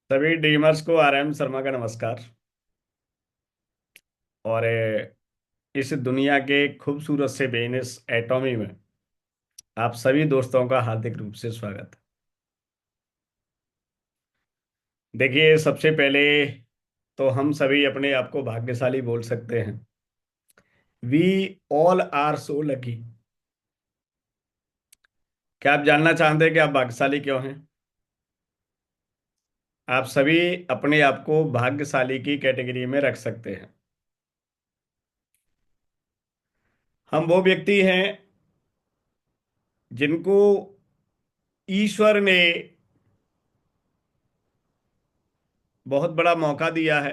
सभी ड्रीमर्स को R M Sharma का नमस्कार। और इस दुनिया के खूबसूरत से बेनिस एटॉमी में आप सभी दोस्तों का हार्दिक रूप से स्वागत है। देखिए, सबसे पहले तो हम सभी अपने आप को भाग्यशाली बोल सकते हैं। We all are so lucky. क्या आप जानना चाहते हैं कि आप भाग्यशाली क्यों हैं? आप सभी अपने आप को भाग्यशाली की कैटेगरी में रख सकते हैं। हम वो व्यक्ति हैं जिनको ईश्वर ने बहुत बड़ा मौका दिया है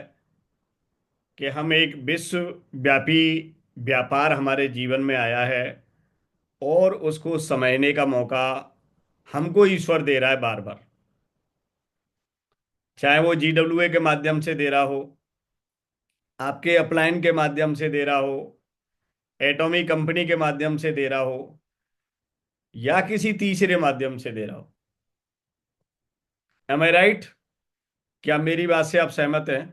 कि हम एक विश्वव्यापी व्यापार हमारे जीवन में आया है और उसको समझने का मौका हमको ईश्वर दे रहा है बार बार। चाहे वो GWA के माध्यम से दे रहा हो, आपके अपलाइन के माध्यम से दे रहा हो, एटॉमिक कंपनी के माध्यम से दे रहा हो, या किसी तीसरे माध्यम से दे रहा हो। एम आई राइट? क्या मेरी बात से आप सहमत हैं?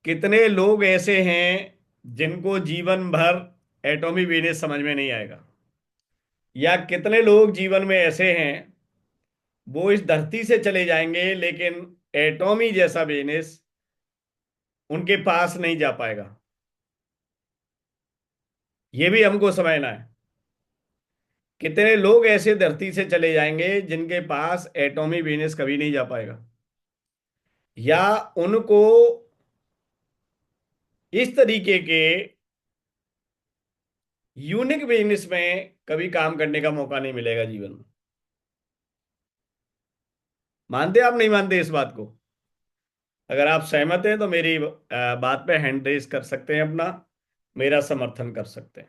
कितने लोग ऐसे हैं जिनको जीवन भर एटॉमिक बिजनेस समझ में नहीं आएगा? या कितने लोग जीवन में ऐसे हैं वो इस धरती से चले जाएंगे लेकिन एटॉमी जैसा बिजनेस उनके पास नहीं जा पाएगा? ये भी हमको समझना है। कितने लोग ऐसे धरती से चले जाएंगे जिनके पास एटॉमी बिजनेस कभी नहीं जा पाएगा, या उनको इस तरीके के यूनिक बिजनेस में कभी काम करने का मौका नहीं मिलेगा जीवन में। मानते आप नहीं मानते इस बात को? अगर आप सहमत हैं तो मेरी बात पे हैंड रेज कर सकते हैं अपना, मेरा समर्थन कर सकते हैं।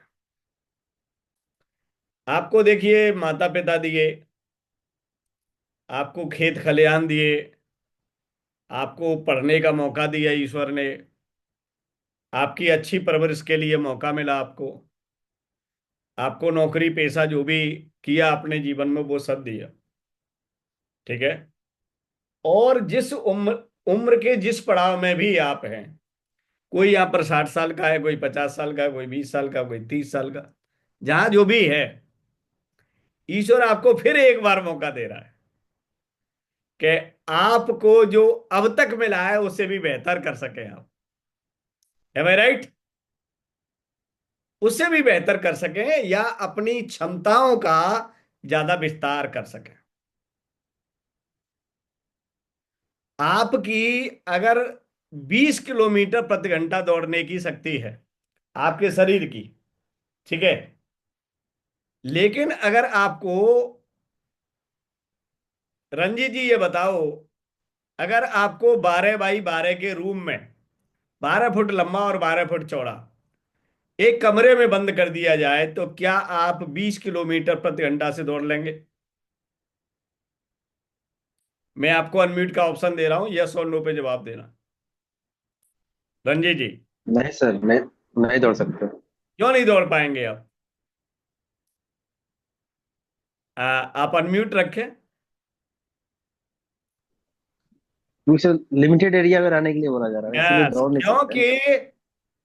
आपको देखिए, माता पिता दिए, आपको खेत खलिहान दिए, आपको पढ़ने का मौका दिया ईश्वर ने, आपकी अच्छी परवरिश के लिए मौका मिला आपको, आपको नौकरी पेशा जो भी किया अपने जीवन में वो सब दिया। ठीक है। और जिस उम्र उम्र के जिस पड़ाव में भी आप हैं, कोई यहाँ पर 60 साल का है, कोई 50 साल का, कोई 20 साल का, कोई 30 साल का, जहां जो भी है, ईश्वर आपको फिर एक बार मौका दे रहा है कि आपको जो अब तक मिला है उससे भी बेहतर कर सके आप। एम आई राइट? उससे भी बेहतर कर सके, या अपनी क्षमताओं का ज्यादा विस्तार कर सके। आपकी अगर 20 किलोमीटर प्रति घंटा दौड़ने की शक्ति है आपके शरीर की, ठीक है, लेकिन अगर आपको, रंजीत जी ये बताओ, अगर आपको 12 बाई 12 के रूम में 12 फुट लंबा और 12 फुट चौड़ा एक कमरे में बंद कर दिया जाए तो क्या आप 20 किलोमीटर प्रति घंटा से दौड़ लेंगे? मैं आपको अनम्यूट का ऑप्शन दे रहा हूं, यस और नो पे जवाब देना। रंजीत जी, नहीं सर, मैं नहीं दौड़ सकता। क्यों नहीं दौड़ पाएंगे आप? आप अनम्यूट रखें। क्योंकि सर लिमिटेड एरिया में रहने के लिए बोला जा रहा है, इसीलिए यस, दौड़ नहीं सकते हैं क्योंकि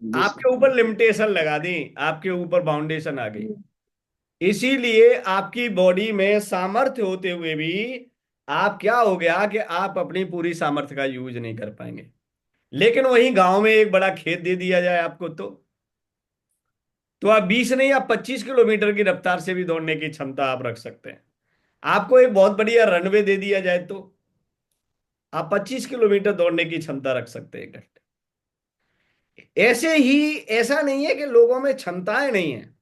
ना। बीस। आपके ऊपर लिमिटेशन लगा दी, आपके ऊपर बाउंडेशन आ गई। इसीलिए आपकी बॉडी में सामर्थ्य होते हुए भी आप, क्या हो गया कि आप अपनी पूरी सामर्थ्य का यूज नहीं कर पाएंगे। लेकिन वहीं गांव में एक बड़ा खेत दे दिया जाए आपको, तो आप 20 नहीं, आप 25 किलोमीटर की रफ्तार से भी दौड़ने की क्षमता आप रख सकते हैं। आपको एक बहुत बढ़िया रनवे दे दिया जाए तो आप 25 किलोमीटर दौड़ने की क्षमता रख सकते हैं एक घंटे। ऐसे ही, ऐसा नहीं है कि लोगों में क्षमताएं नहीं है,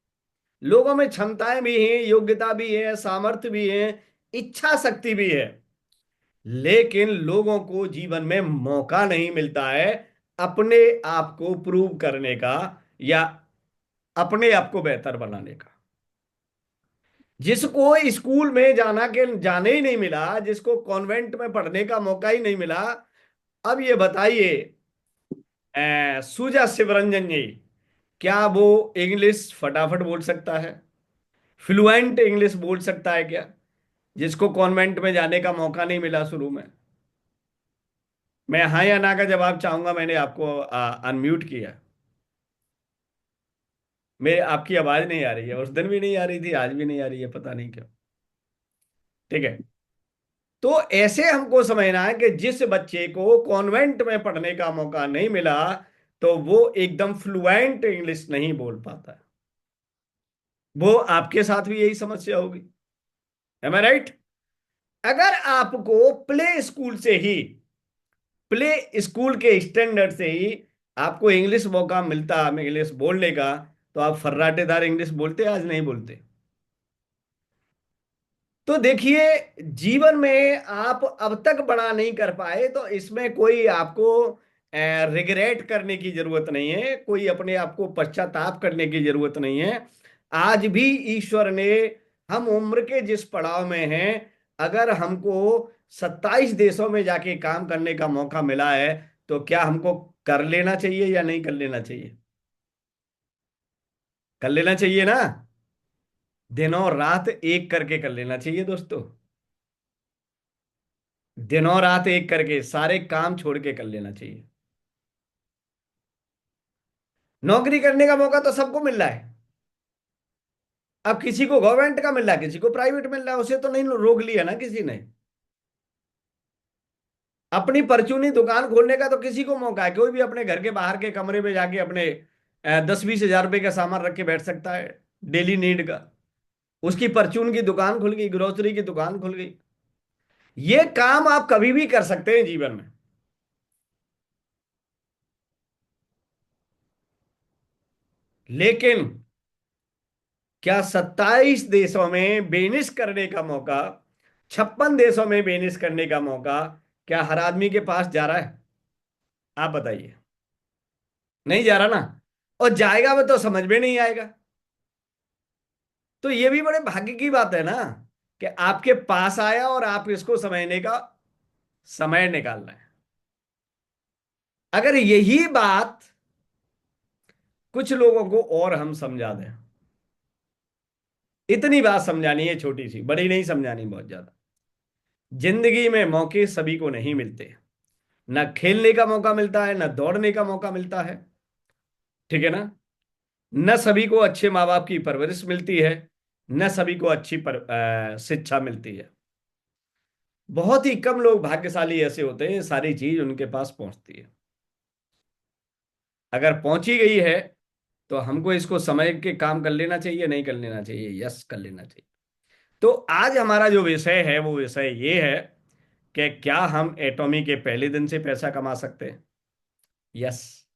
लोगों में क्षमताएं भी हैं, योग्यता भी है, सामर्थ्य भी है, इच्छा शक्ति भी है, लेकिन लोगों को जीवन में मौका नहीं मिलता है अपने आप को प्रूव करने का, या अपने आप को बेहतर बनाने का। जिसको स्कूल में जाने ही नहीं मिला, जिसको कॉन्वेंट में पढ़ने का मौका ही नहीं मिला, अब ये बताइए, सुजा शिवरंजन जी, क्या वो इंग्लिश फटाफट बोल सकता है? फ्लुएंट इंग्लिश बोल सकता है क्या? जिसको कॉन्वेंट में जाने का मौका नहीं मिला शुरू में। मैं हाँ या ना का जवाब चाहूंगा। मैंने आपको अनम्यूट किया। मेरे आपकी आवाज नहीं आ रही है, उस दिन भी नहीं आ रही थी, आज भी नहीं आ रही है, पता नहीं क्यों। ठीक है। तो ऐसे हमको समझना है कि जिस बच्चे को कॉन्वेंट में पढ़ने का मौका नहीं मिला, तो वो एकदम फ्लुएंट इंग्लिश नहीं बोल पाता है। वो आपके साथ भी यही समस्या होगी। एम आई राइट? अगर आपको प्ले स्कूल के स्टैंडर्ड से ही आपको इंग्लिश मौका मिलता इंग्लिश बोलने का, तो आप फर्राटेदार इंग्लिश बोलते, आज नहीं बोलते। तो देखिए, जीवन में आप अब तक बड़ा नहीं कर पाए, तो इसमें कोई आपको रिग्रेट करने की जरूरत नहीं है, कोई अपने आप को पश्चाताप करने की जरूरत नहीं है। आज भी ईश्वर ने, हम उम्र के जिस पड़ाव में हैं, अगर हमको 27 देशों में जाके काम करने का मौका मिला है, तो क्या हमको कर लेना चाहिए या नहीं कर लेना चाहिए? कर लेना चाहिए ना। दिनों रात एक करके कर लेना चाहिए दोस्तों। दिनों रात एक करके सारे काम छोड़ के कर लेना चाहिए। नौकरी करने का मौका तो सबको मिल रहा है। अब किसी को गवर्नमेंट का मिल रहा है, किसी को प्राइवेट मिल रहा है, उसे तो नहीं रोक लिया ना किसी ने। अपनी परचूनी दुकान खोलने का तो किसी को मौका है। कोई भी अपने घर के बाहर के कमरे में जाके अपने 10-20 हजार रुपए का सामान रख के बैठ सकता है, डेली नीड का। उसकी परचून की दुकान खुल गई, ग्रोसरी की दुकान खुल गई। ये काम आप कभी भी कर सकते हैं जीवन में। लेकिन क्या 27 देशों में बेनिस करने का मौका, 56 देशों में बेनिस करने का मौका, क्या हर आदमी के पास जा रहा है? आप बताइए। नहीं जा रहा ना। और जाएगा वो तो समझ में नहीं आएगा। तो ये भी बड़े भाग्य की बात है ना, कि आपके पास आया और आप इसको समझने का समय निकाल रहे हैं। अगर यही बात कुछ लोगों को और हम समझा दें, इतनी बात समझानी है, छोटी सी, बड़ी नहीं समझानी बहुत ज्यादा। जिंदगी में मौके सभी को नहीं मिलते। ना खेलने का मौका मिलता है, ना दौड़ने का मौका मिलता है। ठीक है ना? न सभी को अच्छे माँ बाप की परवरिश मिलती है, न सभी को अच्छी शिक्षा मिलती है। बहुत ही कम लोग भाग्यशाली ऐसे होते हैं सारी चीज उनके पास पहुंचती है। अगर पहुंची गई है, तो हमको इसको समझ के काम कर लेना चाहिए, नहीं कर लेना चाहिए? यस, कर लेना चाहिए। तो आज हमारा जो विषय है वो विषय ये है कि क्या हम एटॉमी के पहले दिन से पैसा कमा सकते हैं? यस।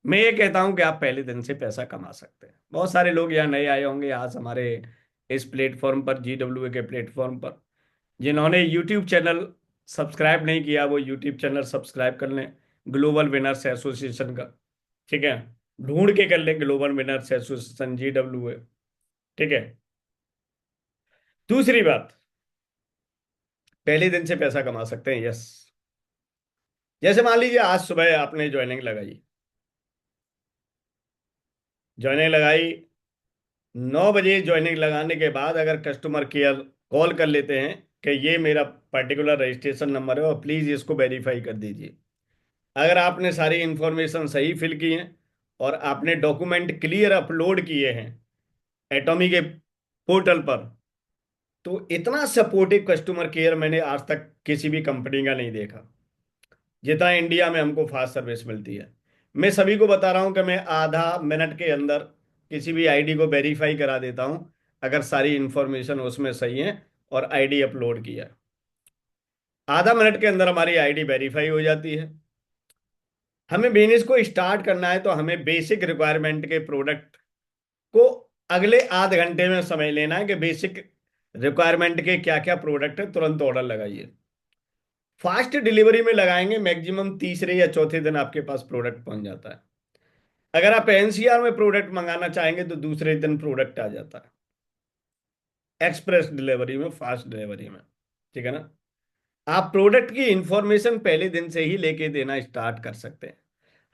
मैं ये कहता हूं कि आप पहले दिन से पैसा कमा सकते हैं। बहुत सारे लोग यहाँ नए आए होंगे आज हमारे इस प्लेटफॉर्म पर, GW के प्लेटफॉर्म पर। जिन्होंने यूट्यूब चैनल सब्सक्राइब नहीं किया, वो यूट्यूब चैनल सब्सक्राइब कर लें, ग्लोबल विनर्स एसोसिएशन का। ठीक है? ढूंढ के कर लें, ग्लोबल विनर्स एसोसिएशन, GW है। ठीक है? दूसरी बात, पहले दिन से पैसा कमा सकते हैं। यस। जैसे मान लीजिए आज सुबह आपने ज्वाइनिंग लगाई। ज्वाइनिंग लगाई, 9 बजे ज्वाइनिंग लगाने के बाद अगर कस्टमर केयर कॉल कर लेते हैं कि ये मेरा पर्टिकुलर रजिस्ट्रेशन नंबर है और प्लीज़ इसको वेरीफाई कर दीजिए। अगर आपने सारी इंफॉर्मेशन सही फिल की है और आपने डॉक्यूमेंट क्लियर अपलोड किए हैं एटॉमी के पोर्टल पर, तो इतना सपोर्टिव कस्टमर केयर मैंने आज तक किसी भी कंपनी का नहीं देखा जितना इंडिया में हमको फास्ट सर्विस मिलती है। मैं सभी को बता रहा हूं कि मैं आधा मिनट के अंदर किसी भी आईडी को वेरीफाई करा देता हूं, अगर सारी इंफॉर्मेशन उसमें सही है और आईडी अपलोड किया। आधा मिनट के अंदर हमारी आईडी वेरीफाई हो जाती है। हमें बिजनेस को स्टार्ट करना है, तो हमें बेसिक रिक्वायरमेंट के प्रोडक्ट को अगले आध घंटे में समझ लेना है कि बेसिक रिक्वायरमेंट के क्या क्या प्रोडक्ट है, तुरंत ऑर्डर लगाइए। फास्ट डिलीवरी में लगाएंगे, मैक्सिमम तीसरे या चौथे दिन आपके पास प्रोडक्ट पहुंच जाता है। अगर आप एनसीआर में प्रोडक्ट मंगाना चाहेंगे तो दूसरे दिन प्रोडक्ट आ जाता है, एक्सप्रेस डिलीवरी में, फास्ट डिलीवरी में। ठीक है ना? आप प्रोडक्ट की इंफॉर्मेशन पहले दिन से ही लेके देना स्टार्ट कर सकते हैं।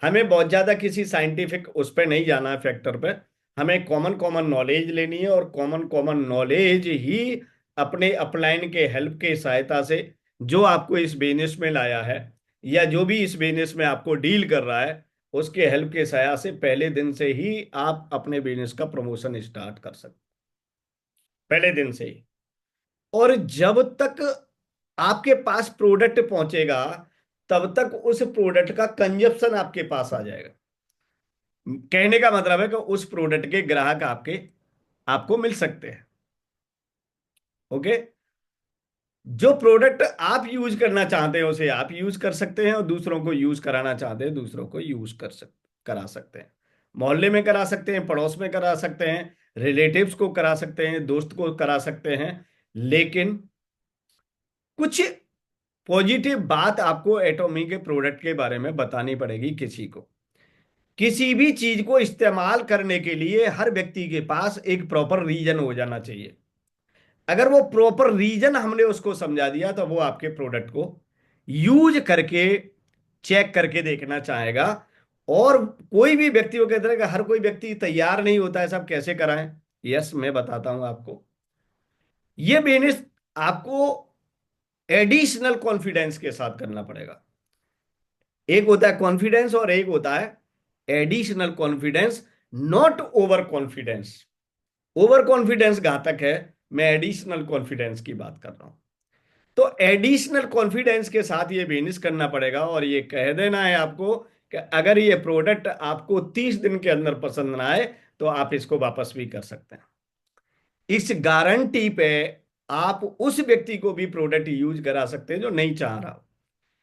हमें बहुत ज्यादा किसी साइंटिफिक उस पर नहीं जाना है, फैक्टर पे। हमें कॉमन कॉमन नॉलेज लेनी है और कॉमन कॉमन नॉलेज ही अपने अपलाइन के हेल्प के सहायता से, जो आपको इस बिजनेस में लाया है या जो भी इस बिजनेस में आपको डील कर रहा है, उसके हेल्प के सहायता से पहले दिन से ही आप अपने बिजनेस का प्रमोशन स्टार्ट कर सकते, पहले दिन से ही। और जब तक आपके पास प्रोडक्ट पहुंचेगा, तब तक उस प्रोडक्ट का कंजप्शन आपके पास आ जाएगा। कहने का मतलब है कि उस प्रोडक्ट के ग्राहक आपके आपको मिल सकते हैं। ओके। जो प्रोडक्ट आप यूज करना चाहते हैं उसे आप यूज कर सकते हैं, और दूसरों को यूज कराना चाहते हैं दूसरों को यूज करा सकते हैं। मोहल्ले में करा सकते हैं, पड़ोस में करा सकते हैं, रिलेटिव्स को करा सकते हैं, दोस्त को करा सकते हैं। लेकिन कुछ पॉजिटिव बात आपको एटॉमी के प्रोडक्ट के बारे में बतानी पड़ेगी किसी को। किसी भी चीज को इस्तेमाल करने के लिए हर व्यक्ति के पास एक प्रॉपर रीजन हो जाना चाहिए। अगर वो प्रॉपर रीजन हमने उसको समझा दिया, तो वो आपके प्रोडक्ट को यूज करके चेक करके देखना चाहेगा। और कोई भी व्यक्ति, वो कहते हैं कि हर कोई व्यक्ति तैयार नहीं होता है, सब कैसे कराएं। यस, मैं बताता हूं आपको। ये बिजनेस आपको एडिशनल कॉन्फिडेंस के साथ करना पड़ेगा। एक होता है कॉन्फिडेंस और एक होता है additional confidence, not over confidence. Over confidence घातक है, मैं एडिशनल कॉन्फिडेंस की बात कर रहा हूं। तो एडिशनल कॉन्फिडेंस के साथ ये बिजनेस करना पड़ेगा, और ये कह देना है आपको कि अगर ये प्रोडक्ट आपको 30 दिन के अंदर पसंद ना आए, तो आप इसको वापस भी कर सकते हैं। इस गारंटी पे आप उस व्यक्ति को भी प्रोडक्ट यूज करा सकते हैं जो नहीं चाह रहा हो।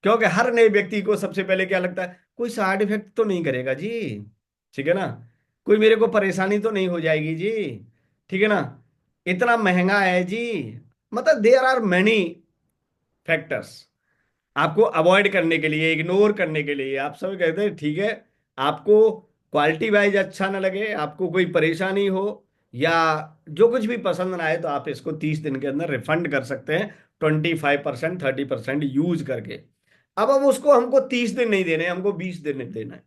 क्योंकि हर नए व्यक्ति को सबसे पहले क्या लगता है, कोई साइड इफेक्ट तो नहीं करेगा जी, ठीक है ना, कोई मेरे को परेशानी तो नहीं हो जाएगी जी, ठीक है ना, इतना महंगा है जी। मतलब देयर आर मेनी फैक्टर्स आपको अवॉइड करने के लिए, इग्नोर करने के लिए आप सब कहते हैं ठीक है। आपको क्वालिटी वाइज अच्छा ना लगे, आपको कोई परेशानी हो, या जो कुछ भी पसंद ना आए, तो आप इसको 30 दिन के अंदर रिफंड कर सकते हैं, 25%, 30% यूज करके। अब उसको हमको 30 दिन नहीं देने, हमको 20 दिन देना है।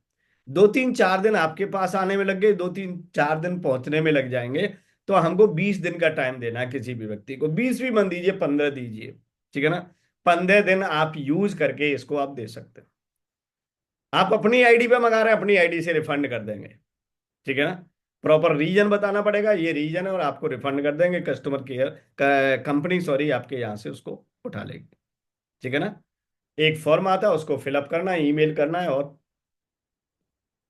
2 3 4 दिन आपके पास आने में लग गए, 2 3 4 दिन पहुंचने में लग जाएंगे। तो हमको 20 दिन का टाइम देना है किसी भी व्यक्ति को, 20 भी मन दीजिए, 15 दीजिए, ठीक है ना। 15 दिन आप यूज करके इसको आप दे सकते हैं। आप अपनी आईडी पे मंगा रहे हैं, अपनी आईडी से रिफंड कर देंगे, ठीक है ना। प्रॉपर रीजन बताना पड़ेगा, ये रीजन है, और आपको रिफंड कर देंगे। कस्टमर केयर कंपनी, सॉरी, आपके यहाँ से उसको उठा लेगी, ठीक है ना। एक फॉर्म आता है, उसको फिलअप करना है, ईमेल करना है, और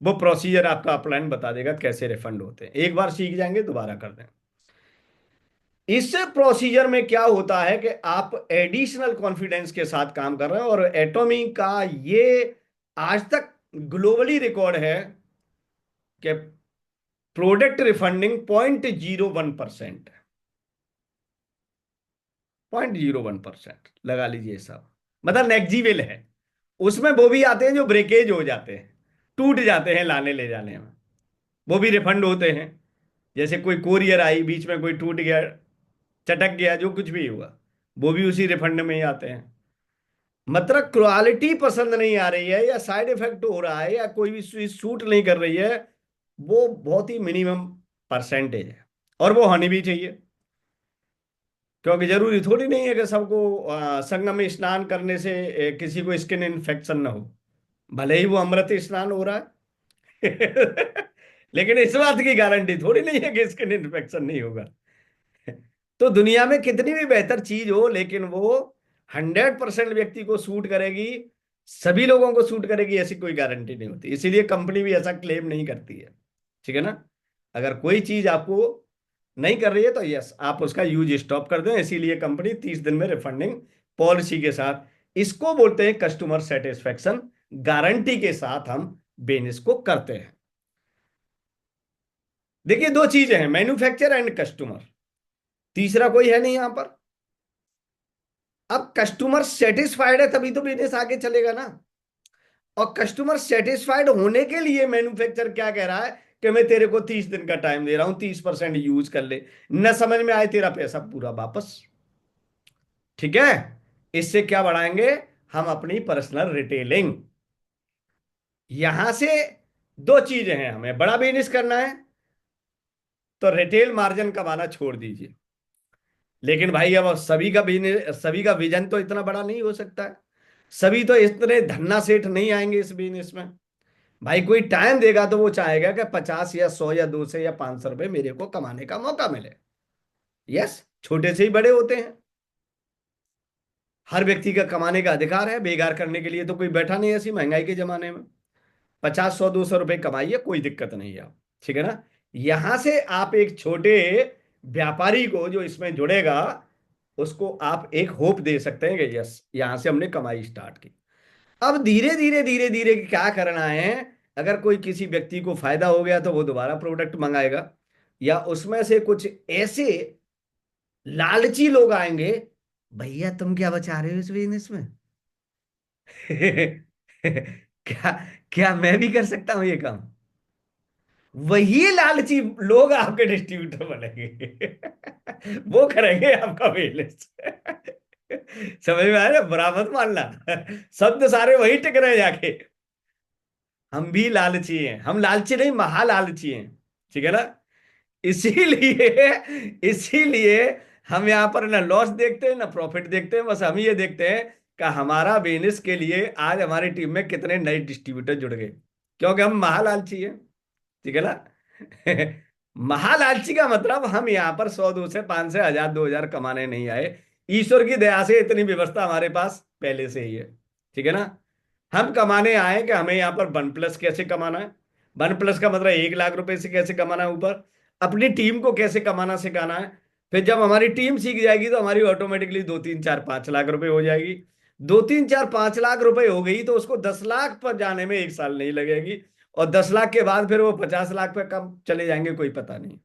वो प्रोसीजर आपका अपलाइन बता देगा कैसे रिफंड होते हैं। एक बार सीख जाएंगे, दोबारा कर दें। इस प्रोसीजर में क्या होता है कि आप एडिशनल कॉन्फिडेंस के साथ काम कर रहे हैं, और एटॉमी का ये आज तक ग्लोबली रिकॉर्ड है कि प्रोडक्ट रिफंडिंग 0.01% है। 0.01% लगा लीजिए साहब, मतलब नेग्जिबल है। उसमें वो भी आते हैं जो ब्रेकेज हो जाते हैं, टूट जाते हैं लाने ले जाने में, वो भी रिफंड होते हैं। जैसे कोई कोरियर आई, बीच में कोई टूट गया, चटक गया, जो कुछ भी हुआ, वो भी उसी रिफंड में ही आते हैं। मतलब क्वालिटी पसंद नहीं आ रही है, या साइड इफेक्ट हो रहा है, या कोई भी चीज सूट नहीं कर रही है, वो बहुत ही मिनिमम परसेंटेज है, और वो होनी भी चाहिए। क्योंकि जरूरी थोड़ी नहीं है कि सबको संगम में स्नान करने से किसी को स्किन इन्फेक्शन ना हो, भले ही वो अमृत स्नान हो रहा है। लेकिन इस बात की गारंटी थोड़ी नहीं है कि स्किन इन्फेक्शन नहीं होगा। तो दुनिया में कितनी भी बेहतर चीज हो, लेकिन वो 100% व्यक्ति को सूट करेगी, सभी लोगों को सूट करेगी, ऐसी कोई गारंटी नहीं होती। इसीलिए कंपनी भी ऐसा क्लेम नहीं करती है, ठीक है ना। अगर कोई चीज आपको नहीं कर रही है, तो यस, आप उसका यूज स्टॉप कर दें। इसीलिए कंपनी 30 दिन में रिफंडिंग पॉलिसी के साथ, इसको बोलते हैं कस्टमर सेटिस्फेक्शन गारंटी के साथ हम बिजनेस को करते हैं। देखिए, दो चीजें हैं, मैन्युफैक्चर एंड कस्टमर, तीसरा कोई है नहीं यहां पर। अब कस्टमर सेटिस्फाइड है तभी तो बिजनेस आगे चलेगा ना। और कस्टमर सेटिस्फाइड होने के लिए मैन्युफैक्चरर क्या कह रहा है कि मैं तेरे को 30 दिन का टाइम दे रहा हूं, 30% यूज कर ले, न समझ में आए तेरा पैसा पूरा वापस, ठीक है। इससे क्या बढ़ाएंगे हम, अपनी पर्सनल रिटेलिंग। यहां से दो चीजें हैं, हमें बड़ा बिजनेस करना है तो रिटेल मार्जिन कमाना छोड़ दीजिए। लेकिन भाई अब सभी का विजन तो इतना बड़ा नहीं हो सकता है। सभी तो इतने धन्ना सेठ नहीं आएंगे इस बिजनेस में। भाई कोई टाइम देगा तो वो चाहेगा कि 50 या 100 या 200 या 500 रुपए मेरे को कमाने का मौका मिले। यस, छोटे से ही बड़े होते हैं। हर व्यक्ति का कमाने का अधिकार है, बेकार करने के लिए तो कोई बैठा नहीं है ऐसी महंगाई के जमाने में। 50 100 200 रुपए कमाइए, कोई दिक्कत नहीं है। ठीक है ना। यहां से आप एक छोटे व्यापारी को जो इसमें जुड़ेगा, उसको आप एक होप दे सकते हैं कि यस, यहां से हमने कमाई स्टार्ट की। अब धीरे धीरे क्या करना है। अगर कोई किसी व्यक्ति को फायदा हो गया तो वो दोबारा प्रोडक्ट मंगाएगा, या उसमें से कुछ ऐसे लालची लोग आएंगे, भैया तुम क्या बचा रहे हो इस बिजनेस में। क्या क्या मैं भी कर सकता हूं ये काम। वही लालची लोग आपके डिस्ट्रीब्यूटर बनेंगे। वो करेंगे आपका बिजनेस। समझ में आया ना, बुरा मत मानना। शब्द सारे वही टिक रहे हैं जाके। हम भी लालची हैं, हम लालची नहीं महालालची हैं। ठीक है ना। इसीलिए इसीलिए हम यहाँ पर ना लॉस देखते हैं ना प्रॉफिट देखते हैं, बस हम ये देखते हैं कि हमारा बिजनेस के लिए आज हमारी टीम में कितने नए डिस्ट्रीब्यूटर जुड़ गए, क्योंकि हम महालालची हैं। ठीक है ना। महालालची का मतलब हम यहाँ पर 100 200 500 1000 2000 कमाने नहीं आए। ईश्वर की दया से इतनी व्यवस्था हमारे पास पहले से ही है। ठीक है ना। हम कमाने आए कि हमें यहाँ पर 1+ कैसे कमाना है। 1+ का मतलब 1 लाख रुपए से कैसे कमाना है ऊपर। अपनी टीम को कैसे कमाना सिखाना है। फिर जब हमारी टीम सीख जाएगी तो हमारी ऑटोमेटिकली 2 3 4 5 लाख रुपए हो जाएगी। 2 3 4 5 लाख रुपए हो गई तो उसको 10 लाख पर जाने में 1 साल नहीं लगेगी। और 10 लाख के बाद फिर वो 50 लाख पे कब चले जाएंगे कोई पता नहीं।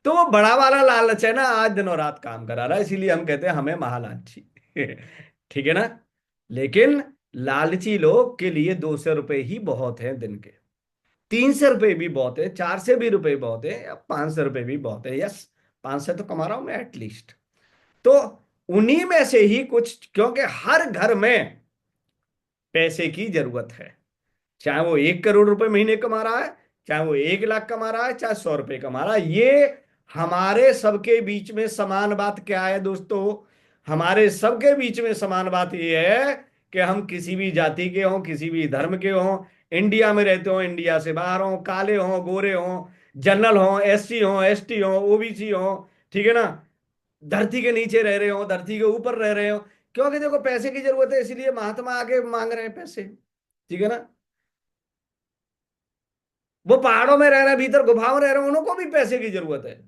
तो वो बड़ा वाला लालच है ना, आज दिन और रात काम करा रहा है, इसीलिए हम कहते हैं हमें महालालची। ठीक है ना। लेकिन लालची लोग के लिए 200 रुपए ही बहुत है दिन के। 300 रुपए भी बहुत है, 400 भी रुपए बहुत है, या 500 रुपए भी बहुत है। यस, 500 तो कमा रहा हूं मैं एटलीस्ट। तो उन्हीं में से ही कुछ, क्योंकि हर घर में पैसे की जरूरत है। चाहे वो 1 करोड़ रुपए महीने कमा रहा है, चाहे वो 1 लाख कमा रहा है, चाहे 100 रुपए कमा रहा है। ये हमारे सबके बीच में समान बात क्या है दोस्तों। हमारे सबके बीच में समान बात ये है कि हम किसी भी जाति के हों, किसी भी धर्म के हों, इंडिया में रहते हो, इंडिया से बाहर हों, काले हों, गोरे हों, जनरल हों, एससी हों, एसटी हों, ओबीसी हों। ठीक है ना। धरती के नीचे रह रहे हो, धरती के ऊपर रह रहे हो, क्योंकि देखो पैसे की जरूरत है, इसीलिए महात्मा आके मांग रहे हैं पैसे। ठीक है ना। वो पहाड़ों में रह रहे हैं, भीतर गुफाओं में रह रहे हैं, उनको भी पैसे की जरूरत है।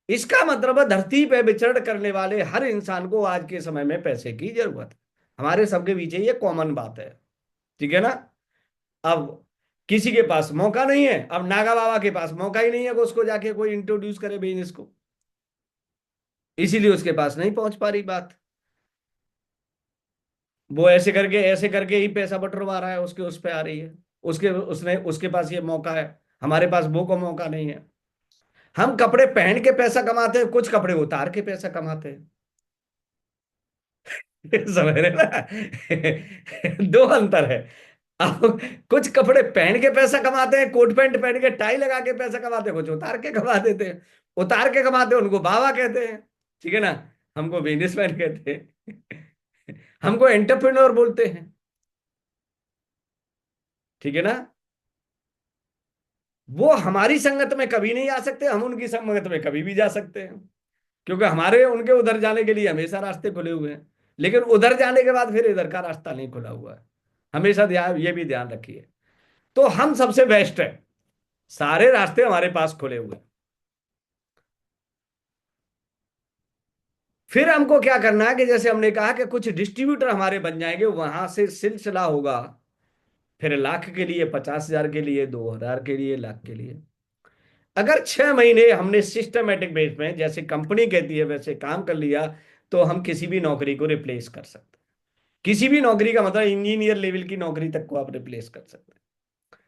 इसका मतलब है धरती पे विचरण करने वाले हर इंसान को आज के समय में पैसे की जरूरत है। हमारे सबके बीच ये कॉमन बात है। ठीक है ना। अब किसी के पास मौका नहीं है, अब नागा बाबा के पास मौका ही नहीं है कि उसको जाके कोई इंट्रोड्यूस करे बिजनेस को, इसीलिए उसके पास नहीं पहुंच पा रही बात। वो ऐसे करके ही पैसा बटोरवा रहा है, उसके उस पे आ रही है। उसके पास ये मौका है, हमारे पास वो को मौका नहीं है। हम कपड़े पहन के पैसा कमाते हैं, कुछ कपड़े उतार के पैसा कमाते हैं। समझ रहे ना। दो अंतर है। अब कुछ कपड़े पहन के पैसा कमाते हैं, कोट पैंट पहन के टाई लगा के पैसा कमाते हैं, कुछ उतार के कमा देते हैं। उतार के कमाते हैं उनको बाबा कहते हैं। ठीक है ना। हमको बिजनेसमैन कहते हैं। हमको एंटरप्रेन्योर बोलते हैं। ठीक है ना। वो हमारी संगत में कभी नहीं आ सकते, हम उनकी संगत में कभी भी जा सकते हैं, क्योंकि हमारे उनके उधर जाने के लिए हमेशा रास्ते खुले हुए हैं। लेकिन उधर जाने के बाद फिर इधर का रास्ता नहीं खुला हुआ है। हमेशा ध्यान, ये भी ध्यान रखिए। तो हम सबसे बेस्ट है, सारे रास्ते हमारे पास खुले हुए हैं। फिर हमको क्या करना है कि जैसे हमने कहा कि कुछ डिस्ट्रीब्यूटर हमारे बन जाएंगे, वहां से सिलसिला होगा। फिर लाख के लिए, 50,000 के लिए, 2,000 के लिए, लाख के लिए। अगर 6 महीने हमने सिस्टमेटिक बेस में, जैसे कंपनी कहती है वैसे काम कर लिया, तो हम किसी भी नौकरी को रिप्लेस कर सकते हैं। किसी भी नौकरी का मतलब इंजीनियर लेवल की नौकरी तक को आप रिप्लेस कर सकते हैं।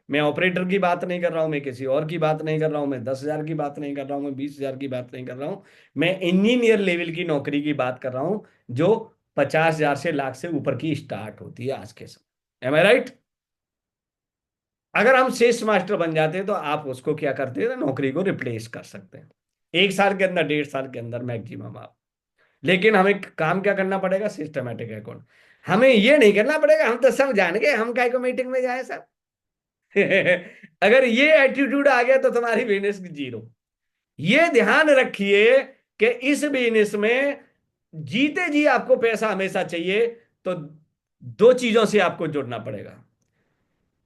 मैं ऑपरेटर की बात नहीं कर रहा हूं, मैं किसी और की बात नहीं कर रहा हूं, मैं 10,000 की बात नहीं कर रहा हूं, मैं 20,000 की बात नहीं कर रहा हूं। मैं इंजीनियर लेवल की नौकरी की बात कर रहा हूं, जो 50,000 से लाख से ऊपर की स्टार्ट होती है आज के समय। एम आई राइट। अगर हम सेल्स मास्टर बन जाते हैं तो आप उसको क्या करते हैं, नौकरी को रिप्लेस कर सकते हैं। एक साल के अंदर, 1.5 साल के अंदर मैक्सिमम आप। लेकिन हमें काम क्या करना पड़ेगा? Systematic account. हमें ये नहीं करना पड़ेगा हम तो सब जान गए, हम काय को मीटिंग में जाए सब। अगर ये एटीट्यूड आ गया तो तुम्हारी बिजनेस जीरो। ये ध्यान रखिए कि इस बिजनेस में जीते जी आपको पैसा हमेशा चाहिए। तो दो चीजों से आपको जुड़ना पड़ेगा: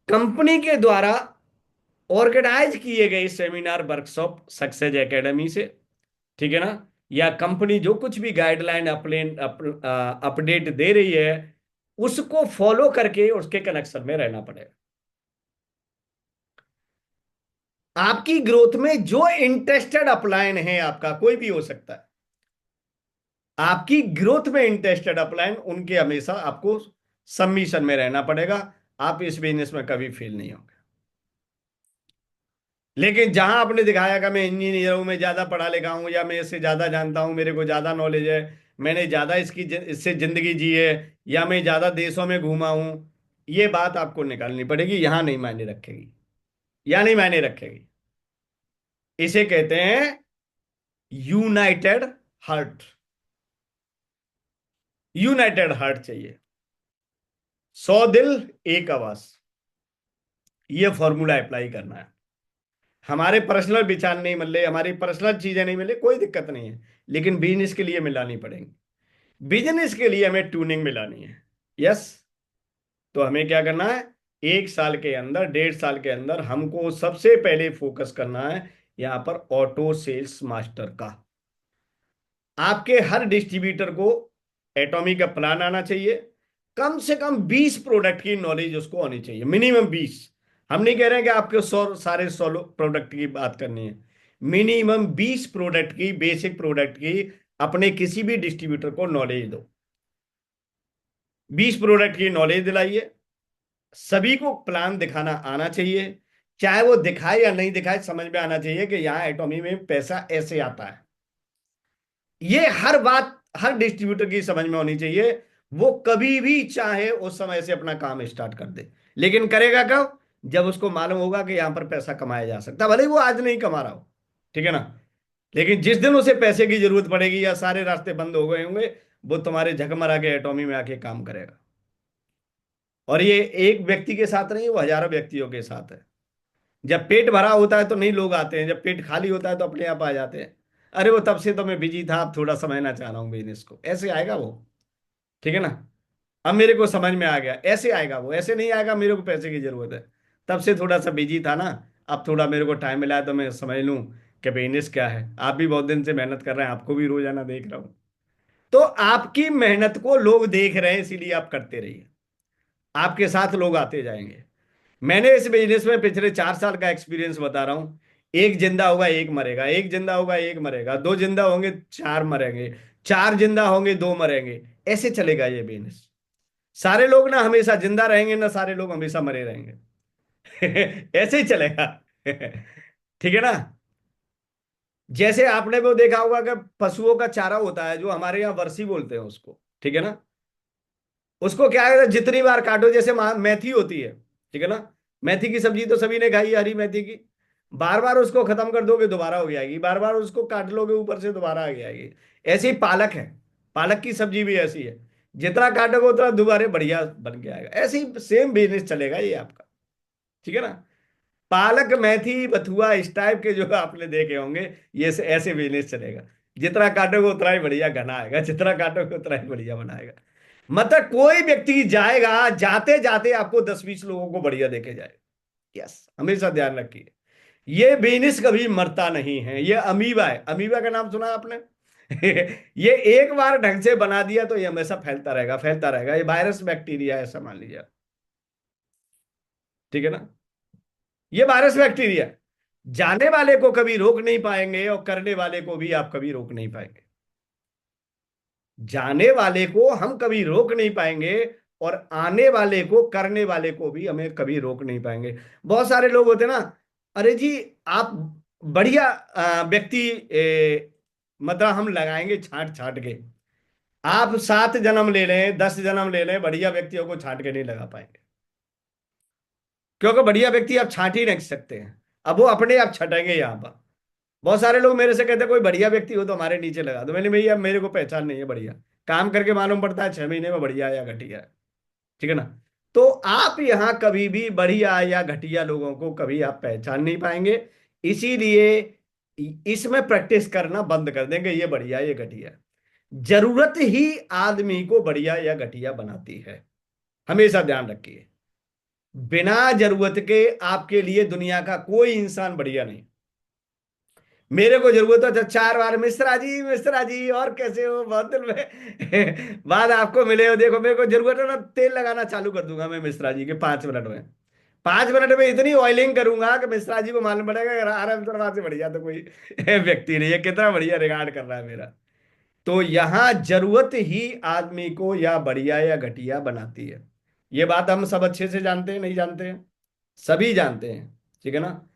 कंपनी के द्वारा ऑर्गेनाइज किए गए सेमिनार, वर्कशॉप, सक्सेस एकेडमी से, ठीक है ना, या कंपनी जो कुछ भी गाइडलाइन अपडेट दे रही है उसको फॉलो करके उसके कनेक्शन में रहना पड़ेगा। आपकी ग्रोथ में जो इंटरेस्टेड अपलाइन है, आपका कोई भी हो सकता है, आपकी ग्रोथ में इंटरेस्टेड अपलाइन, उनके हमेशा आपको सबमिशन में रहना पड़ेगा। आप इस बिजनेस में कभी फेल नहीं होंगे। लेकिन जहां आपने दिखाया कि मैं इंजीनियर हूं, मैं ज्यादा पढ़ा लिखा हूं, या मैं इससे ज्यादा जानता हूं, मेरे को ज्यादा नॉलेज है, मैंने ज्यादा इससे जिंदगी जी है, या मैं ज्यादा देशों में घूमा हूं, ये बात आपको निकालनी पड़ेगी। यहां नहीं मायने रखेगी, या नहीं मायने रखेगी। इसे कहते हैं यूनाइटेड हार्ट। यूनाइटेड हार्ट चाहिए। 100 दिल, एक आवाज। ये फॉर्मूला अप्लाई करना है। हमारे पर्सनल विचार नहीं मिल रहे, हमारी पर्सनल चीजें नहीं मिले, कोई दिक्कत नहीं है, लेकिन बिजनेस के लिए मिलानी पड़ेंगी। बिजनेस के लिए हमें ट्यूनिंग मिलानी है। यस। तो हमें क्या करना है? 1 साल के अंदर, 1.5 साल के अंदर हमको सबसे पहले फोकस करना है यहां पर ऑटो सेल्स मास्टर का। आपके हर डिस्ट्रीब्यूटर को एटॉमी का प्लान आना चाहिए। कम से कम 20 प्रोडक्ट की नॉलेज उसको आनी चाहिए, मिनिमम 20। हम नहीं कह रहे हैं कि आपके 100 सारे 100 प्रोडक्ट की बात करनी है। मिनिमम 20 प्रोडक्ट की, बेसिक प्रोडक्ट की अपने किसी भी डिस्ट्रीब्यूटर को नॉलेज दो। 20 प्रोडक्ट की नॉलेज दिलाइए। सभी को प्लान दिखाना आना चाहिए। चाहे वो दिखाए या नहीं दिखाए, समझ में आना चाहिए कि यहां एटॉमी में पैसा ऐसे आता है। ये हर बात हर डिस्ट्रीब्यूटर की समझ में होनी चाहिए। वो कभी भी चाहे उस समय से अपना काम स्टार्ट कर दे, लेकिन करेगा कब? जब उसको मालूम होगा कि यहां पर पैसा कमाया जा सकता है, भले ही वो आज नहीं कमा रहा हो, ठीक है ना। लेकिन जिस दिन उसे पैसे की जरूरत पड़ेगी या सारे रास्ते बंद हो गए होंगे, वो तुम्हारे झकमरा के एटॉमी में आके काम करेगा। और ये एक व्यक्ति के साथ नहीं, वो हजारों व्यक्तियों के साथ है। जब पेट भरा होता है तो नहीं लोग आते हैं, जब पेट खाली होता है तो अपने आप आ जाते हैं। अरे वो तब से तो मैं बिजी था, अब थोड़ा समझना चाह रहा हूँ बिजनेस को, ऐसे आएगा वो। ठीक है ना। अब मेरे को समझ में आ गया, ऐसे आएगा वो, ऐसे नहीं आएगा मेरे को पैसे की जरूरत है, तब से थोड़ा सा बिजी था ना, अब थोड़ा मेरे को टाइम मिला है तो मैं समझ लूँ कि बिजनेस क्या है। आप भी बहुत दिन से मेहनत कर रहे हैं, आपको भी रोजाना देख रहा हूँ। तो आपकी मेहनत को लोग देख रहे हैं, इसीलिए आप करते रहिए। आपके साथ लोग आते जाएंगे। मैंने इस बिजनेस में पिछले 4 साल का एक्सपीरियंस बता रहा हूं। एक जिंदा होगा एक मरेगा, एक जिंदा होगा एक मरेगा, दो जिंदा होंगे चार मरेंगे, चार जिंदा होंगे दो मरेंगे। ऐसे चलेगा ये बिजनेस। सारे लोग ना हमेशा जिंदा रहेंगे, ना सारे लोग हमेशा मरे रहेंगे। ऐसे ही चलेगा। ठीक है ना। जैसे आपने वो देखा होगा कि पशुओं का चारा होता है, जो हमारे यहाँ वर्सी बोलते हैं उसको, ठीक है ना। उसको क्या है, जितनी बार काटो, जैसे मेथी होती है, ठीक है ना। मेथी की सब्जी तो सभी ने खाई है, हरी मेथी की। बार बार उसको खत्म कर दोगे दोबारा हो जाएगी, बार बार उसको काट लोगे ऊपर से दोबारा आ जाएगी। ऐसे ही पालक है। पालक की सब्जी भी ऐसी है, जितना काटोगे उतना दोबारा बढ़िया बन के आएगा। ऐसे ही सेम बिजनेस चलेगा ये आपका। ठीक है ना। पालक, मेथी, बथुआ, इस टाइप के जो आपने देखे होंगे, ये ऐसे बिजनेस चलेगा। जितना काटोगे उतना ही बढ़िया घना आएगा, जितना काटोगे उतना ही बढ़िया बनाएगा। मतलब कोई व्यक्ति जाएगा, जाते जाते आपको 10-20 लोगों को बढ़िया देखे जाएगा। यस, हमेशा ध्यान रखिए। ये बिजनेस कभी मरता नहीं है, ये अमीबा है। अमीबा का नाम सुना है आपने? ये एक बार ढंग से बना दिया तो ये हमेशा फैलता रहेगा, फैलता रहेगा। ये वायरस बैक्टीरिया है, ऐसा मान लीजिए आप। ठीक है ना। ये वायरस बैक्टीरिया है। जाने वाले को कभी रोक नहीं पाएंगे, और करने वाले को भी आप कभी रोक नहीं पाएंगे। जाने वाले को हम कभी रोक नहीं पाएंगे, और आने वाले को, करने वाले को भी हमें कभी रोक नहीं पाएंगे। बहुत सारे लोग होते हैं ना, अरे जी आप बढ़िया व्यक्ति, मतलब हम लगाएंगे छांट छांट के। आप 7 जन्म ले लें, 10 जन्म ले लें, बढ़िया व्यक्तियों को छांट के नहीं लगा पाएंगे। क्योंकि बढ़िया व्यक्ति आप छांट ही नहीं सकते हैं। अब वो अपने आप छटेंगे यहां पर। बहुत सारे लोग मेरे से कहते हैं कोई बढ़िया व्यक्ति हो तो हमारे नीचे लगा दो। मैंने भैया मेरे को पहचान नहीं है बढ़िया, काम करके मालूम पड़ता है 6 महीने में बढ़िया है या घटिया है। ठीक है ना। तो आप यहाँ कभी भी बढ़िया या घटिया लोगों को कभी आप पहचान नहीं पाएंगे। इसीलिए इसमें प्रैक्टिस करना बंद कर देंगे, ये बढ़िया ये घटिया। जरूरत ही आदमी को बढ़िया या घटिया बनाती है, हमेशा ध्यान रखिए। बिना जरूरत के आपके लिए दुनिया का कोई इंसान बढ़िया नहीं। मेरे को जरूरत है तो 4 बार मिश्रा जी और कैसे हो, बहुत दिन में बाद आपको मिले हो, देखो मेरे को जरूरत है ना तेल लगाना चालू कर दूंगा मैं मिश्रा जी के 5 मिनट में। 5 मिनट में इतनी ऑयलिंग करूंगा कि मिश्रा जी को मालूम पड़ेगा कि आराम शर्मा से बढ़िया तो कोई व्यक्ति नहीं है, कितना बढ़िया रिगार्ड कर रहा है मेरा। तो यहां जरूरत ही आदमी को या बढ़िया या घटिया बनाती है। ये बात हम सब अच्छे से जानते हैं, नहीं जानते हैं? सभी जानते हैं। ठीक है ना।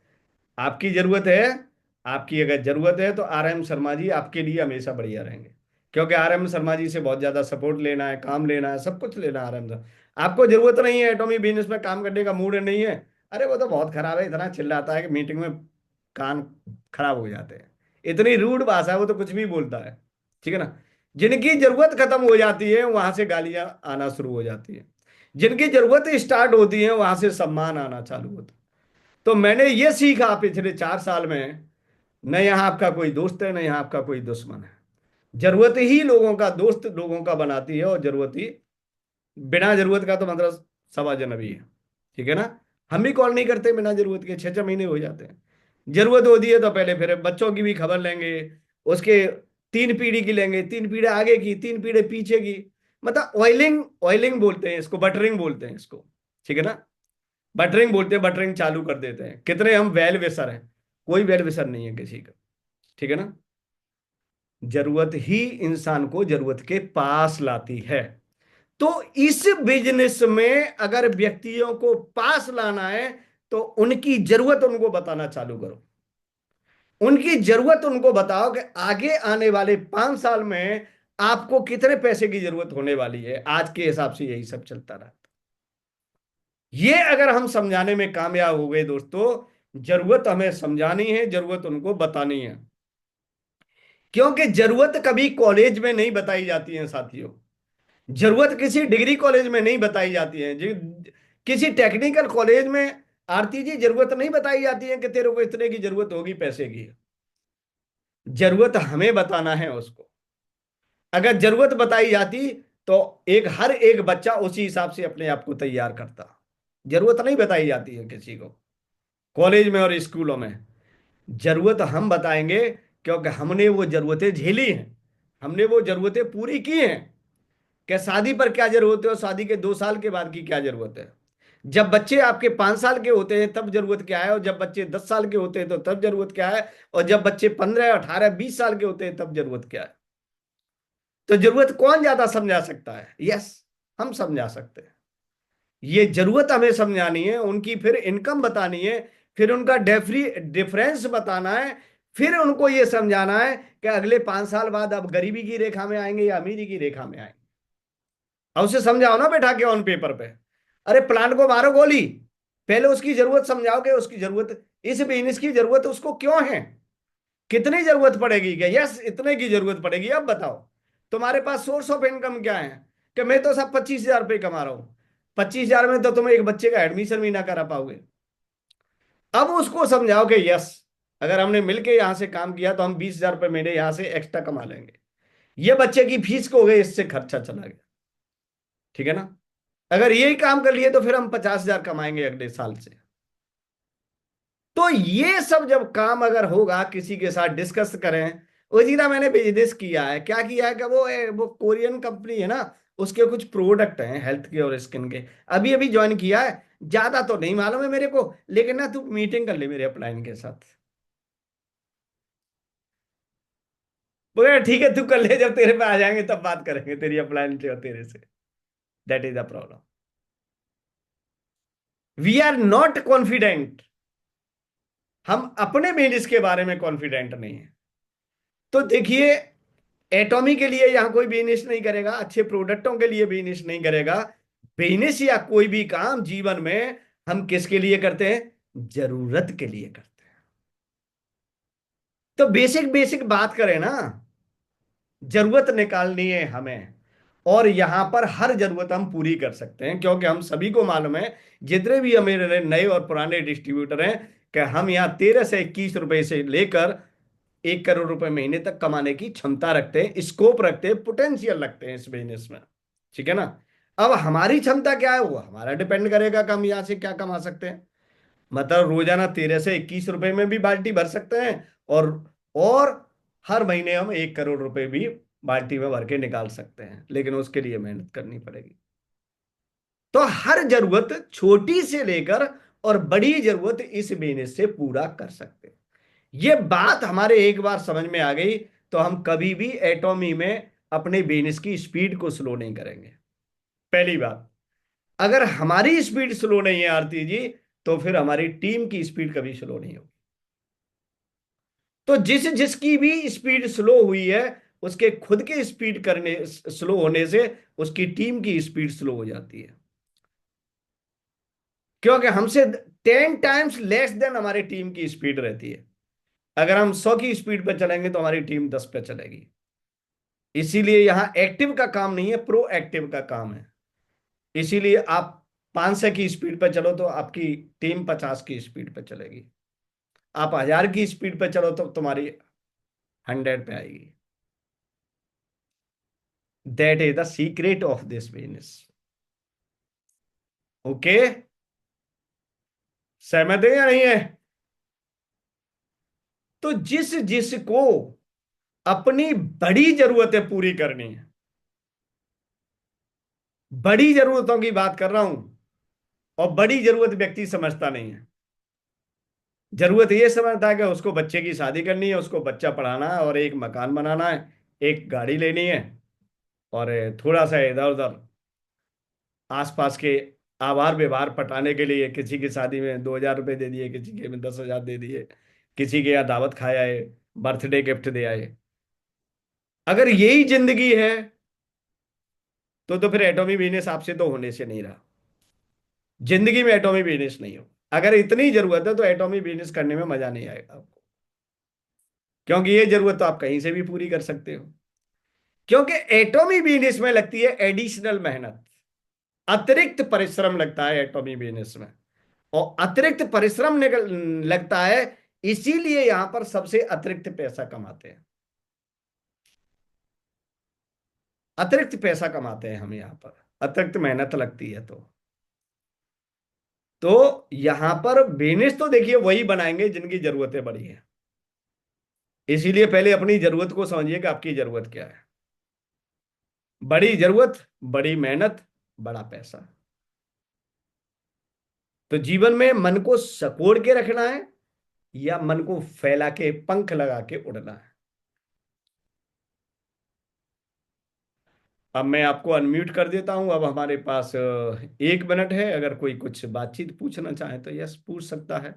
आपकी जरूरत है, आपकी अगर जरूरत है तो आर एम शर्मा जी आपके लिए हमेशा बढ़िया रहेंगे। क्योंकि आर एम शर्मा जी से बहुत ज्यादा सपोर्ट लेना है, काम लेना है, सब कुछ लेना है आर एम सर। आपको जरूरत नहीं है, एटॉमिक बिजनेस में काम करने का मूड नहीं है, अरे वो तो बहुत खराब है, इतना चिल्लाता है कि मीटिंग में कान खराब हो जाते हैं, इतनी रूड भाषा है, वो तो कुछ भी बोलता है। ठीक है ना। जिनकी जरूरत खत्म हो जाती है वहां से गालियां आना शुरू हो जाती है, जिनकी जरूरत स्टार्ट होती है वहां से सम्मान आना चालू होता है। तो मैंने ये सीखा पिछले 4 साल में, न यहाँ आपका कोई दोस्त है, न यहाँ आपका कोई दुश्मन है। जरूरत ही लोगों का दोस्त लोगों का बनाती है, और जरूरत ही, बिना जरूरत का तो मतलब सवा जनबी है। ठीक है ना। हम भी कॉल नहीं करते बिना जरूरत के, 6 6 महीने हो जाते हैं। जरूरत होती है तो पहले फिर बच्चों की भी खबर लेंगे, उसके 3 पीढ़ी की लेंगे, 3 पीढ़ी आगे की, 3 पीढ़ी पीछे की। मतलब ऑयलिंग, ऑयलिंग बोलते हैं इसको, बटरिंग बोलते हैं इसको। ठीक है ना। बटरिंग बोलते हैं, बटरिंग चालू कर देते हैं। कितने हम वेल विशर हैं, कोई वेल विशर नहीं है किसी का। ठीक है ना। जरूरत ही इंसान को जरूरत के पास लाती है। तो इस बिजनेस में अगर व्यक्तियों को पास लाना है तो उनकी जरूरत उनको बताना चालू करो। उनकी जरूरत उनको बताओ कि आगे आने वाले 5 साल में आपको कितने पैसे की जरूरत होने वाली है, आज के हिसाब से यही सब चलता रहा। ये अगर हम समझाने में कामयाब हो गए दोस्तों, जरूरत हमें समझानी है, जरूरत उनको बतानी है। क्योंकि जरूरत कभी कॉलेज में नहीं बताई जाती है साथियों। जरूरत किसी डिग्री कॉलेज में नहीं बताई जाती है जी, किसी टेक्निकल कॉलेज में आरती जी जरूरत नहीं बताई जाती है कि तेरे को इतने की जरूरत होगी पैसे की। जरूरत हमें बताना है उसको। अगर जरूरत बताई जाती तो एक हर एक बच्चा उसी हिसाब से अपने आप को तैयार करता। जरूरत नहीं बताई जाती है किसी को कॉलेज में और स्कूलों में। जरूरत हम बताएंगे, क्योंकि हमने वो जरूरतें झेली हैं, हमने वो जरूरतें पूरी की हैं। कि शादी पर क्या जरूरत है और शादी के 2 साल के बाद की क्या जरूरत है। जब बच्चे आपके 5 साल के होते हैं तब जरूरत क्या है, और जब बच्चे 10 साल के होते हैं तो तब जरूरत क्या है, और जब बच्चे 15 18 20 साल के होते हैं तब जरूरत क्या है। तो जरूरत कौन ज्यादा समझा सकता है? यस, हम समझा सकते हैं। ये जरूरत हमें समझानी है, उनकी फिर इनकम बतानी है, फिर उनका डिफरेंस बताना है, फिर उनको ये समझाना है कि अगले 5 साल बाद अब गरीबी की रेखा में आएंगे या अमीरी की रेखा में आएंगे। अब उसे समझाओ ना बैठा के ऑन पेपर पे। अरे प्लांट को मारो गोली, पहले उसकी जरूरत समझाओ कि उसकी जरूरत, इस बिजनेस की जरूरत उसको क्यों है, कितनी जरूरत पड़ेगी, क्या यस इतने की जरूरत पड़ेगी, अब बताओ तुम्हारे पास सोर्स ऑफ इनकम क्या है। कि मैं तो सब 25,000 रुपये कमा रहा हूं, 25,000 में तो तुम एक बच्चे का एडमिशन भी ना करा पाओगे। अब उसको समझाओ कि यस, अगर हमने मिलके यहां से काम किया तो हम 20,000 रुपये महीने यहां से एक्स्ट्रा कमा लेंगे। ये बच्चे की फीस को हो गए, इससे खर्चा चला गया। ठीक है ना। अगर यही काम कर लिए तो फिर हम 50,000 कमाएंगे अगले साल से। तो ये सब जब काम अगर होगा किसी के साथ डिस्कस करें। उजीरा मैंने बिजनेस किया है, क्या किया है कि वो कोरियन कंपनी है ना, उसके कुछ प्रोडक्ट हैं हेल्थ के और स्किन के, अभी अभी ज्वाइन किया है। ज्यादा तो नहीं मालूम है मेरे को, लेकिन ना तू मीटिंग कर ले मेरे अपलाइन के साथ। बोले ठीक है तू कर ले, जब तेरे पे आ जाएंगे तब बात करेंगे तेरी अपलाइन से और तेरे से। That is the problem. We are not confident, हम अपने बिजनेस के बारे में कॉन्फिडेंट नहीं है। तो देखिए, एटॉमी के लिए यहां कोई बिजनेस नहीं करेगा, अच्छे प्रोडक्टों के लिए बिजनेस नहीं करेगा। बिजनेस या कोई भी काम जीवन में हम किसके लिए करते हैं? जरूरत के लिए करते हैं। तो बेसिक बेसिक बात करें ना, जरूरत निकालनी है हमें, और यहां पर हर जरूरत हम पूरी कर सकते हैं, क्योंकि हम सभी को मालूम है, जितने भी हमारे नए और पुराने डिस्ट्रीब्यूटर हैं, कि हम यहाँ 13 से 21 रुपए से लेकर 1 करोड़ रुपए महीने तक कमाने की क्षमता रखते हैं, स्कोप रखते हैं, पोटेंशियल रखते हैं इस बिजनेस में। ठीक है ना। अब हमारी क्षमता क्या है, वो हमारा डिपेंड करेगा कि हम यहाँ से क्या कमा सकते हैं। मतलब रोजाना 13 से 21 रुपए में भी बाल्टी भर सकते हैं, और हर महीने हम 1 करोड़ रुपए भी बाल्टी में भर के निकाल सकते हैं, लेकिन उसके लिए मेहनत करनी पड़ेगी। तो हर जरूरत छोटी से लेकर और बड़ी जरूरत इस बिजनेस से पूरा कर सकते हैं। ये बात हमारे एक बार समझ में आ गई, तो हम कभी भी एटॉमी में अपने बिजनेस की स्पीड को स्लो नहीं करेंगे। पहली बात, अगर हमारी स्पीड स्लो नहीं है आरती जी, तो फिर हमारी टीम की स्पीड कभी स्लो नहीं होगी। तो जिस जिसकी भी स्पीड स्लो हुई है, उसके खुद के स्पीड करने स्लो होने से उसकी टीम की स्पीड स्लो हो जाती है, क्योंकि हमसे 10 टाइम्स लेस देन हमारी टीम की स्पीड रहती है। अगर हम 100 की स्पीड पर चलेंगे तो हमारी टीम 10 पे चलेगी। इसीलिए यहां एक्टिव का काम नहीं है, प्रो एक्टिव का काम है। इसीलिए आप 500 की स्पीड पर चलो तो आपकी टीम 50 की स्पीड पर चलेगी। आप 1000 की स्पीड पर चलो तो तुम्हारी 100 पे आएगी। That is the secret of this business. Okay, सहमत है या नहीं है? तो जिस जिसको अपनी बड़ी जरूरतें पूरी करनी है, बड़ी जरूरतों की बात कर रहा हूं, और बड़ी जरूरत व्यक्ति समझता नहीं है। जरूरत ये समझता है कि उसको बच्चे की शादी करनी है, उसको बच्चा पढ़ाना है, और एक मकान बनाना है, एक गाड़ी लेनी है, और थोड़ा सा इधर उधर आसपास के आवार व्यवहार पटाने के लिए किसी की शादी में 2,000 रुपये दे दिए, किसी के में 10,000 दे दिए, किसी के यहाँ दावत खाया है, बर्थडे गिफ्ट दे आए। अगर यही जिंदगी है, तो फिर एटॉमी बिजनेस आपसे तो होने से नहीं रहा। जिंदगी में एटॉमी बिजनेस नहीं हो। अगर इतनी जरूरत है तो एटॉमी बिजनेस करने में मजा नहीं आएगा आपको, क्योंकि ये जरूरत तो आप कहीं से भी पूरी कर सकते हो। क्योंकि एटॉमी बिजनेस में लगती है एडिशनल मेहनत, अतिरिक्त परिश्रम लगता है एटॉमी बिजनेस में, और अतिरिक्त परिश्रम निकल लगता है। इसीलिए यहां पर सबसे अतिरिक्त पैसा कमाते हैं, अतिरिक्त पैसा कमाते हैं हम यहां पर, अतिरिक्त मेहनत लगती है। तो यहां पर बिजनेस तो देखिए वही बनाएंगे जिनकी जरूरतें बड़ी हैं। इसीलिए पहले अपनी जरूरत को समझिए कि आपकी जरूरत क्या है। बड़ी जरूरत, बड़ी मेहनत, बड़ा पैसा। तो जीवन में मन को सकोड़ के रखना है, या मन को फैला के पंख लगा के उड़ना है। अब मैं आपको अनम्यूट कर देता हूं। अब हमारे पास 1 मिनट है, अगर कोई कुछ बातचीत पूछना चाहे तो यस पूछ सकता है।